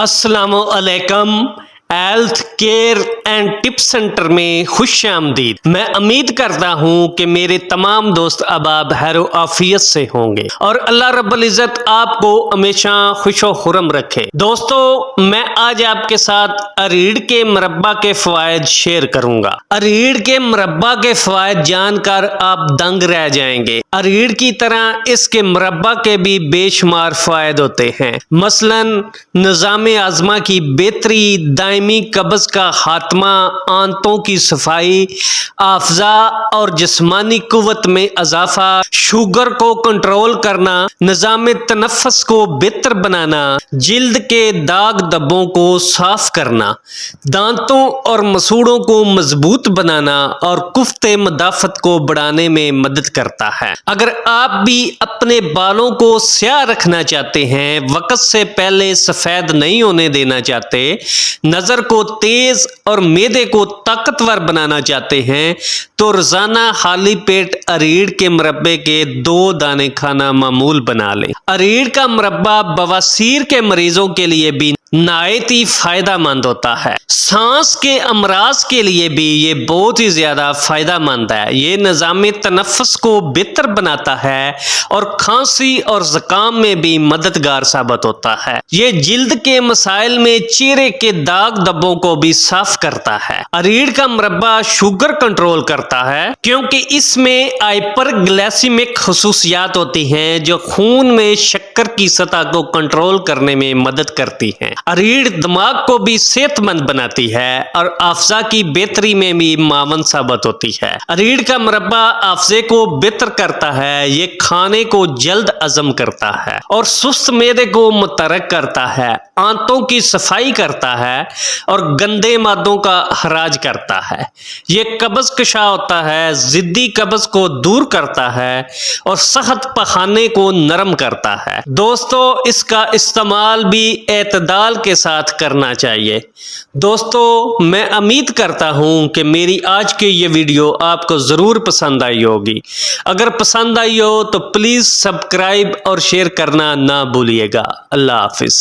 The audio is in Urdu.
السلام علیکم۔ Health care and tip centre میں خوش آمدید۔ میں امید کرتا ہوں کہ میرے تمام دوست احباب خیر و عافیت سے ہوں گے اور اللہ رب العزت آپ کو ہمیشہ خوش و خرم رکھے۔ دوستو، میں آج آپ کے ساتھ اریڑ کے مربع کے فوائد شیئر کروں گا۔ اریڑ کے مربع کے فوائد جان کر آپ دنگ رہ جائیں گے۔ اریڑ کی طرح اس کے مربع کے بھی بے شمار فوائد ہوتے ہیں، مثلاً نظام ہاضمہ کی بہتری، دائمی قبض کا خاتمہ، آنتوں کی صفائی، حافظہ اور جسمانی قوت میں اضافہ، شوگر کو کنٹرول کرنا، نظام تنفس کو بہتر بنانا، جلد کے داغ دھبوں کو صاف کرنا، دانتوں اور مسوڑوں کو مضبوط بنانا اور قوت مدافعت کو بڑھانے میں مدد کرتا ہے۔ اگر آپ بھی اپنے بالوں کو سیاہ رکھنا چاہتے ہیں، وقت سے پہلے سفید نہیں ہونے دینا چاہتے، نظر کو تیز اور معدے کو طاقتور بنانا چاہتے ہیں، تو روزانہ خالی پیٹ اریڑ کے مربع کے 2 دانے کھانا معمول بنا لیں۔ اریڑ کا مربع بواسیر کے مریضوں کے لیے بھی نہایت ہی فائدہ مند ہوتا ہے۔ سانس کے امراض کے لیے بھی یہ بہت ہی زیادہ فائدہ مند ہے۔ یہ نظام تنفس کو بہتر بناتا ہے اور کھانسی اور زکام میں بھی مددگار ثابت ہوتا ہے۔ یہ جلد کے مسائل میں چہرے کے داغ دھبوں کو بھی صاف کرتا ہے۔ اریڑ کا مربع شوگر کنٹرول کرتا ہے کیونکہ اس میں ہائپر گلائسیمک خصوصیات ہوتی ہیں جو خون میں شکر کی سطح کو کنٹرول کرنے میں مدد کرتی ہیں۔ اریڑ دماغ کو بھی صحت مند بناتی ہے اور حافظہ کی بہتری میں بھی معاون ثابت ہوتی ہے۔ اریڑ کا مربع حافظے کو بہتر کرتا ہے۔ یہ کھانے کو جلد ہضم کرتا ہے اور سست معدے کو متحرک کرتا ہے، آنتوں کی صفائی کرتا ہے اور گندے مادوں کا اخراج کرتا ہے۔ یہ قبض کشا ہوتا ہے، ضدی قبض کو دور کرتا ہے اور سخت پخانے کو نرم کرتا ہے۔ دوستو، اس کا استعمال بھی اعتدال کے ساتھ کرنا چاہیے۔ دوستو، میں امید کرتا ہوں کہ میری آج کی یہ ویڈیو آپ کو ضرور پسند آئی ہوگی۔ اگر پسند آئی ہو تو پلیز سبسکرائب اور شیئر کرنا نہ بھولیے گا۔ اللہ حافظ۔